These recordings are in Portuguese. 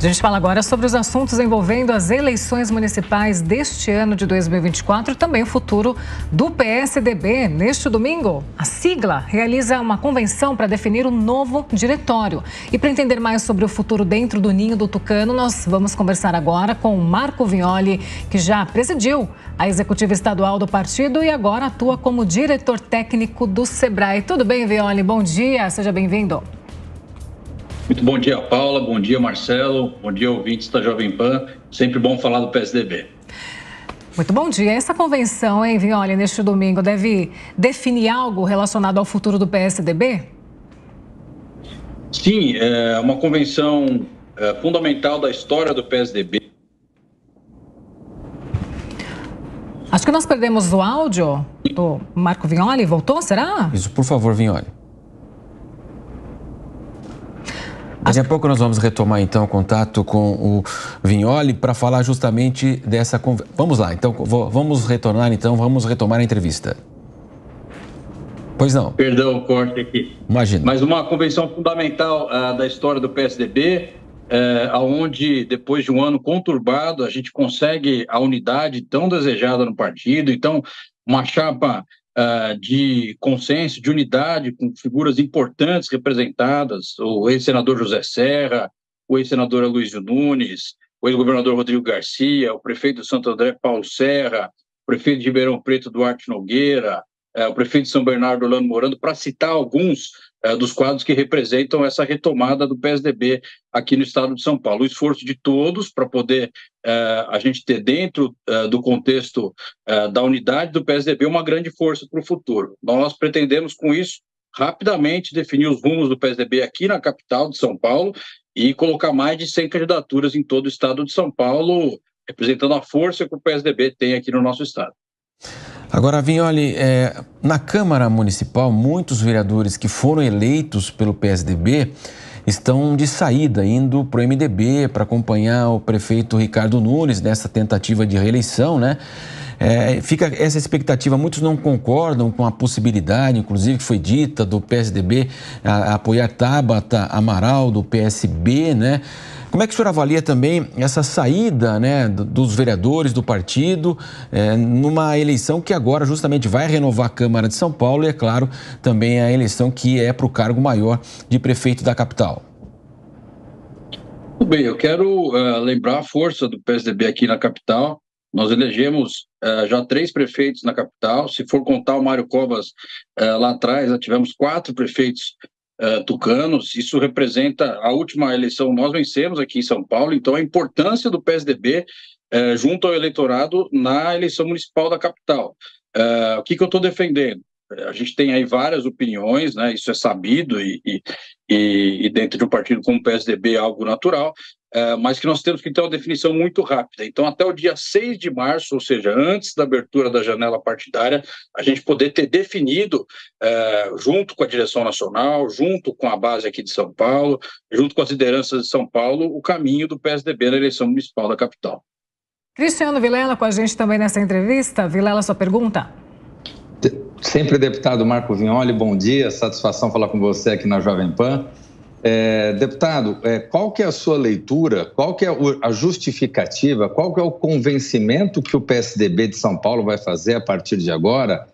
A gente fala agora sobre os assuntos envolvendo as eleições municipais deste ano de 2024 e também o futuro do PSDB. Neste domingo, a sigla realiza uma convenção para definir o novo diretório. E para entender mais sobre o futuro dentro do ninho do Tucano, nós vamos conversar agora com Marco Vignoli, que já presidiu a executiva estadual do partido e agora atua como diretor técnico do Sebrae. Tudo bem, Vignoli? Bom dia, seja bem-vindo. Muito bom dia, Paula. Bom dia, Marcelo. Bom dia, ouvintes da Jovem Pan. Sempre bom falar do PSDB. Muito bom dia. Essa convenção, hein, Vignoli, neste domingo, deve definir algo relacionado ao futuro do PSDB? Sim, é uma convenção fundamental da história do PSDB. Acho que nós perdemos o áudio do Marco Vignoli. Voltou, será? Isso, por favor, Vignoli. Daqui a pouco nós vamos retomar, então, o contato com o Vignoli para falar justamente dessa conversa. Vamos lá, então, vamos retomar a entrevista. Pois não. Perdão o corte aqui. Imagina. Mas uma convenção fundamental da história do PSDB, onde, depois de um ano conturbado, a gente consegue a unidade tão desejada no partido. Então, uma chapa de consenso, de unidade, com figuras importantes representadas, o ex-senador José Serra, o ex-senador Aloysio Nunes, o ex-governador Rodrigo Garcia, o prefeito de Santo André, Paulo Serra, o prefeito de Ribeirão Preto, Duarte Nogueira, o prefeito de São Bernardo, Orlando Morando, para citar alguns dos quadros que representam essa retomada do PSDB aqui no estado de São Paulo. O esforço de todos para poder a gente ter dentro do contexto da unidade do PSDB uma grande força para o futuro. Nós pretendemos, com isso, rapidamente definir os rumos do PSDB aqui na capital de São Paulo e colocar mais de 100 candidaturas em todo o estado de São Paulo, representando a força que o PSDB tem aqui no nosso estado. Agora, Vignoli, na Câmara Municipal, muitos vereadores que foram eleitos pelo PSDB estão de saída, indo para o MDB para acompanhar o prefeito Ricardo Nunes nessa tentativa de reeleição, né? Fica essa expectativa, muitos não concordam com a possibilidade, inclusive que foi dita, do PSDB apoiar Tabata Amaral, do PSB, né? Como é que o senhor avalia também essa saída, né, dos vereadores do partido numa eleição que agora justamente vai renovar a Câmara de São Paulo e, é claro, também a eleição que é para o cargo maior de prefeito da capital? Tudo bem, eu quero lembrar a força do PSDB aqui na capital. Nós elegemos já 3 prefeitos na capital. Se for contar o Mário Covas lá atrás, já tivemos 4 prefeitos tucanos. Isso representa a última eleição, nós vencemos aqui em São Paulo, então a importância do PSDB junto ao eleitorado na eleição municipal da capital. O que eu estou defendendo? A gente tem aí várias opiniões, né? Isso é sabido e dentro de um partido como o PSDB é algo natural, mas que nós temos que ter uma definição muito rápida. Então, até o dia 6 de março, ou seja, antes da abertura da janela partidária, a gente poder ter definido, junto com a direção nacional, junto com a base aqui de São Paulo, junto com as lideranças de São Paulo, o caminho do PSDB na eleição municipal da capital. Cristiano Vilela com a gente também nessa entrevista. Vilela, sua pergunta? Sempre deputado Marco Vignoli, bom dia, satisfação falar com você aqui na Jovem Pan. Deputado, qual que é a sua leitura, qual que é a justificativa, qual que é o convencimento que o PSDB de São Paulo vai fazer a partir de agora,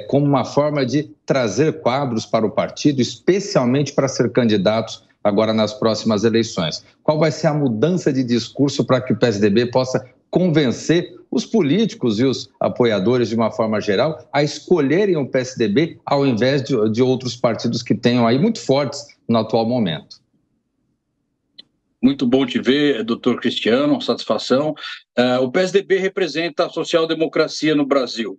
como uma forma de trazer quadros para o partido, especialmente para ser candidatos agora nas próximas eleições? Qual vai ser a mudança de discurso para que o PSDB possa convencer os políticos e os apoiadores, de uma forma geral, a escolherem o PSDB ao invés de outros partidos que tenham aí muito fortes no atual momento? Muito bom te ver, doutor Cristiano, satisfação. O PSDB representa a social-democracia no Brasil.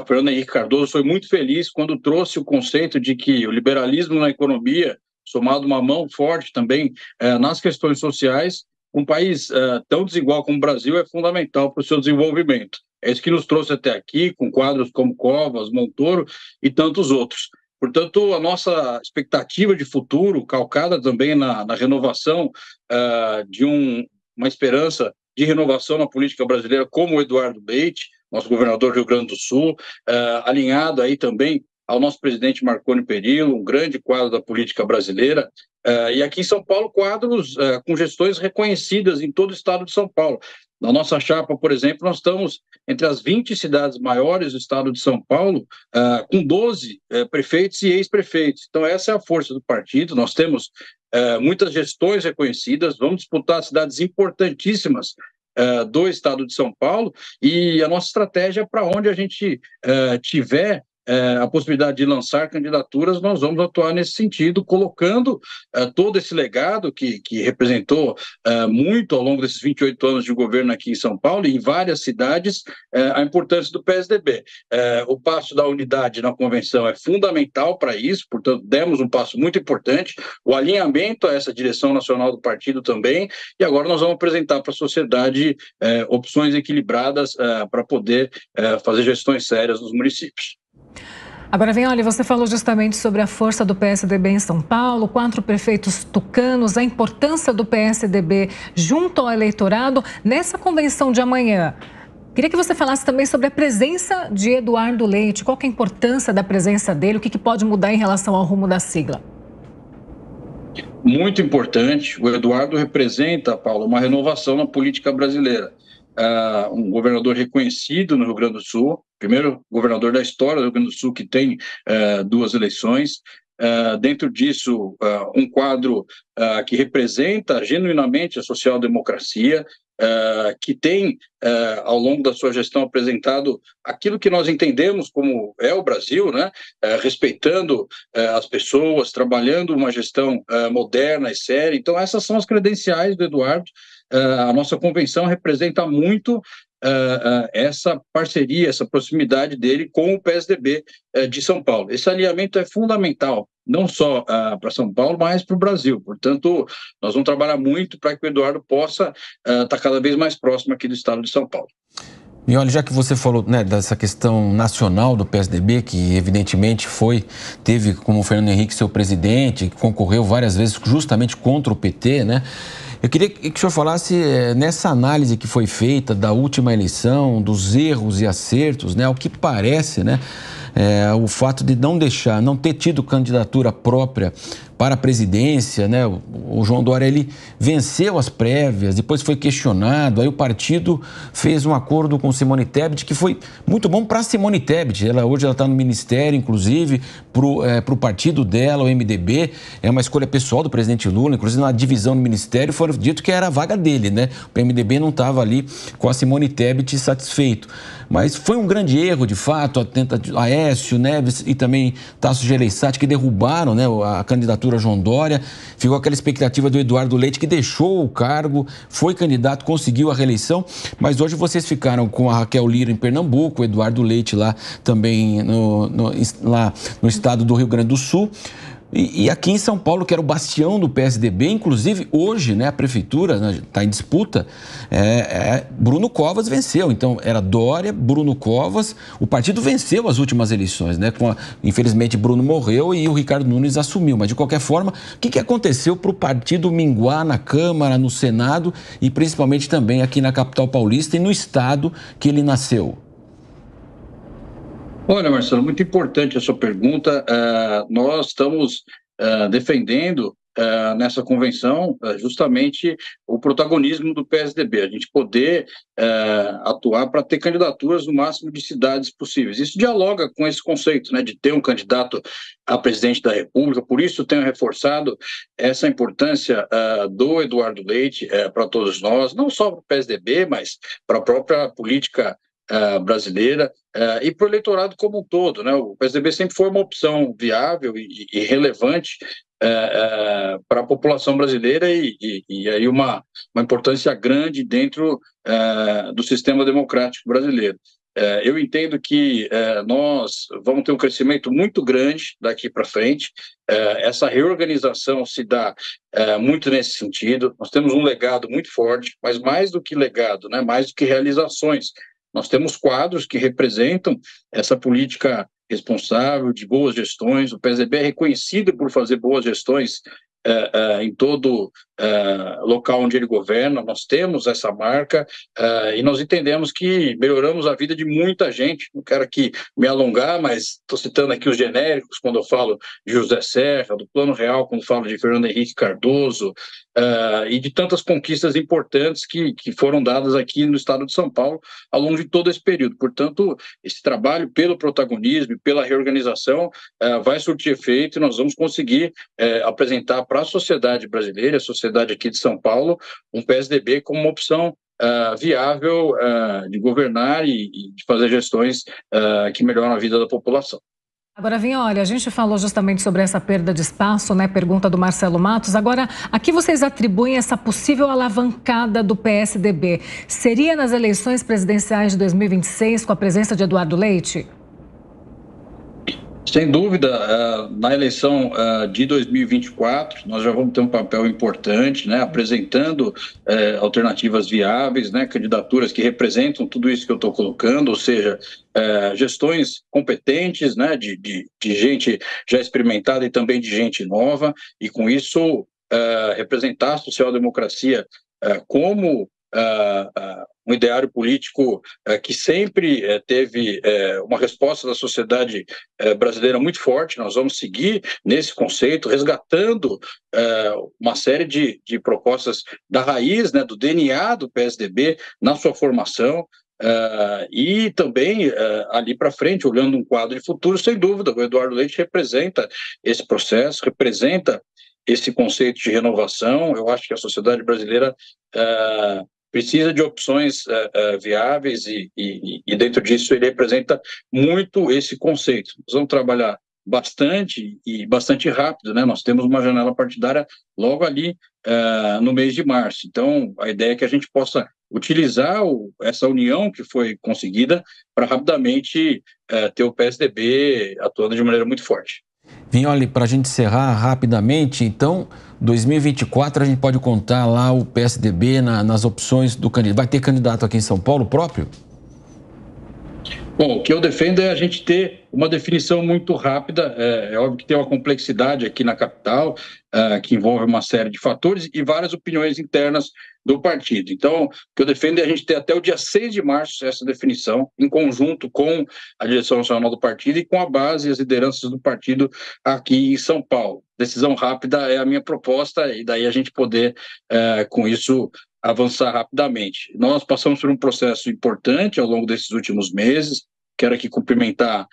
O Fernando Henrique Cardoso foi muito feliz quando trouxe o conceito de que o liberalismo na economia, somado uma mão forte também nas questões sociais, um país tão desigual como o Brasil é fundamental para o seu desenvolvimento. É isso que nos trouxe até aqui, com quadros como Covas, Montoro e tantos outros. Portanto, a nossa expectativa de futuro, calcada também na renovação de uma esperança de renovação na política brasileira, como o Eduardo Leite, nosso governador do Rio Grande do Sul, alinhado aí também ao nosso presidente Marconi Perillo, um grande quadro da política brasileira, e aqui em São Paulo, quadros com gestões reconhecidas em todo o estado de São Paulo. Na nossa chapa, por exemplo, nós estamos entre as 20 cidades maiores do estado de São Paulo, com 12 prefeitos e ex-prefeitos. Então, essa é a força do partido. Nós temos muitas gestões reconhecidas, vamos disputar cidades importantíssimas do estado de São Paulo, e a nossa estratégia é para onde a gente tiver a possibilidade de lançar candidaturas, nós vamos atuar nesse sentido, colocando todo esse legado que representou muito ao longo desses 28 anos de governo aqui em São Paulo e em várias cidades, a importância do PSDB. O passo da unidade na convenção é fundamental para isso, portanto, demos um passo muito importante, o alinhamento a essa direção nacional do partido também, e agora nós vamos apresentar para a sociedade opções equilibradas para poder fazer gestões sérias nos municípios. Agora, Vignoli, você falou justamente sobre a força do PSDB em São Paulo, 4 prefeitos tucanos, a importância do PSDB junto ao eleitorado nessa convenção de amanhã. Queria que você falasse também sobre a presença de Eduardo Leite, qual que é a importância da presença dele, o que pode mudar em relação ao rumo da sigla. Muito importante, o Eduardo representa, Paulo, uma renovação na política brasileira. Um governador reconhecido no Rio Grande do Sul, primeiro governador da história do Rio Grande do Sul que tem 2 eleições, dentro disso um quadro que representa genuinamente a social-democracia, que tem, ao longo da sua gestão, apresentado aquilo que nós entendemos como é o Brasil, né? Respeitando as pessoas, trabalhando uma gestão moderna e séria. Então, essas são as credenciais do Eduardo. A nossa convenção representa muito essa parceria, essa proximidade dele com o PSDB de São Paulo. Esse alinhamento é fundamental, não só para São Paulo, mas para o Brasil. Portanto, nós vamos trabalhar muito para que o Eduardo possa estar cada vez mais próximo aqui do estado de São Paulo. E olha, já que você falou, né, dessa questão nacional do PSDB, que evidentemente teve como Fernando Henrique seu presidente, que concorreu várias vezes justamente contra o PT, né? Eu queria que o senhor falasse nessa análise que foi feita da última eleição, dos erros e acertos, né? Ao que parece, né? O fato de não ter tido candidatura própria para a presidência, né? O João Dória, ele venceu as prévias, depois foi questionado, aí o partido fez um acordo com Simone Tebet, que foi muito bom para Simone Tebet. Hoje ela está no ministério, inclusive, para o partido dela, o MDB, é uma escolha pessoal do presidente Lula, inclusive na divisão do ministério foi dito que era a vaga dele, né? O MDB não estava ali com a Simone Tebet satisfeito. Mas foi um grande erro, de fato, a Aécio Neves e também Tasso Gereissati, que derrubaram, né, a candidatura João Dória. Ficou aquela expectativa do Eduardo Leite, que deixou o cargo, foi candidato, conseguiu a reeleição, mas hoje vocês ficaram com a Raquel Lira em Pernambuco, o Eduardo Leite lá também lá no estado do Rio Grande do Sul. E aqui em São Paulo, que era o bastião do PSDB, inclusive hoje, né, a prefeitura está em disputa, Bruno Covas venceu. Então, era Dória, Bruno Covas, o partido venceu as últimas eleições, né? Infelizmente, Bruno morreu e o Ricardo Nunes assumiu. Mas, de qualquer forma, o que aconteceu para o partido minguar na Câmara, no Senado e principalmente também aqui na capital paulista e no estado que ele nasceu? Olha, Marcelo, muito importante a sua pergunta. Nós estamos defendendo nessa convenção justamente o protagonismo do PSDB, a gente poder atuar para ter candidaturas no máximo de cidades possíveis. Isso dialoga com esse conceito, né, de ter um candidato a presidente da República, por isso tenho reforçado essa importância do Eduardo Leite para todos nós, não só para o PSDB, mas para a própria política brasileira e para o eleitorado como um todo, né? O PSDB sempre foi uma opção viável e relevante para a população brasileira e aí uma importância grande dentro do sistema democrático brasileiro. Eu entendo que nós vamos ter um crescimento muito grande daqui para frente. Essa reorganização se dá muito nesse sentido. Nós temos um legado muito forte, mas mais do que legado, né? Mais do que realizações. Nós temos quadros que representam essa política responsável, de boas gestões. O PSDB é reconhecido por fazer boas gestões em todo local onde ele governa, nós temos essa marca e nós entendemos que melhoramos a vida de muita gente. Não quero aqui me alongar, mas estou citando aqui os genéricos quando eu falo de José Serra, do Plano Real quando falo de Fernando Henrique Cardoso e de tantas conquistas importantes que foram dadas aqui no estado de São Paulo ao longo de todo esse período. Portanto, esse trabalho pelo protagonismo e pela reorganização vai surtir efeito e nós vamos conseguir apresentar para a sociedade brasileira, a sociedade aqui de São Paulo, um PSDB como uma opção viável de governar e de fazer gestões que melhoram a vida da população. Agora, Vignoli, a gente falou justamente sobre essa perda de espaço, né? Pergunta do Marcelo Matos. Agora, a que vocês atribuem essa possível alavancada do PSDB? Seria nas eleições presidenciais de 2026, com a presença de Eduardo Leite? Sem dúvida, na eleição de 2024, nós já vamos ter um papel importante, né, apresentando alternativas viáveis, né, candidaturas que representam tudo isso que eu estou colocando, ou seja, gestões competentes, né, de gente já experimentada e também de gente nova, e com isso representar a social-democracia como um ideário político que sempre teve uma resposta da sociedade brasileira muito forte. Nós vamos seguir nesse conceito, resgatando uma série de propostas da raiz, né, do DNA do PSDB na sua formação, e também ali para frente, olhando um quadro de futuro, sem dúvida, o Eduardo Leite representa esse processo, representa esse conceito de renovação. Eu acho que a sociedade brasileira precisa de opções viáveis e dentro disso ele representa muito esse conceito. Nós vamos trabalhar bastante e bastante rápido, né? Nós temos uma janela partidária logo ali no mês de março. Então, a ideia é que a gente possa utilizar essa união que foi conseguida para rapidamente ter o PSDB atuando de maneira muito forte. Vignoli, para a gente encerrar rapidamente, então, 2024 a gente pode contar lá o PSDB nas opções do candidato. Vai ter candidato aqui em São Paulo próprio? Bom, o que eu defendo é a gente ter uma definição muito rápida. É óbvio que tem uma complexidade aqui na capital, que envolve uma série de fatores e várias opiniões internas do partido. Então, o que eu defendo é a gente ter até o dia 6 de março essa definição, em conjunto com a direção nacional do partido e com a base e as lideranças do partido aqui em São Paulo. Decisão rápida é a minha proposta e daí a gente poder, com isso, avançar rapidamente. Nós passamos por um processo importante ao longo desses últimos meses. Quero aqui cumprimentar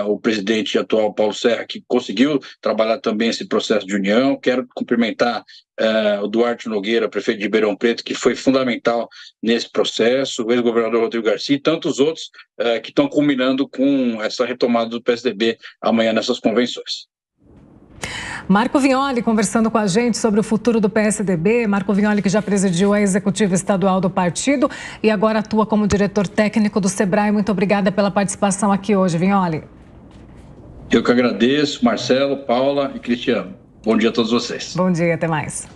o presidente atual, Paulo Serra, que conseguiu trabalhar também esse processo de união. Quero cumprimentar o Duarte Nogueira, prefeito de Ribeirão Preto, que foi fundamental nesse processo, o ex-governador Rodrigo Garcia e tantos outros que estão culminando com essa retomada do PSDB amanhã nessas convenções. Marco Vignoli conversando com a gente sobre o futuro do PSDB. Marco Vignoli, que já presidiu a executiva estadual do partido e agora atua como diretor técnico do Sebrae. Muito obrigada pela participação aqui hoje, Vignoli. Eu que agradeço, Marcelo, Paula e Cristiano. Bom dia a todos vocês. Bom dia, até mais.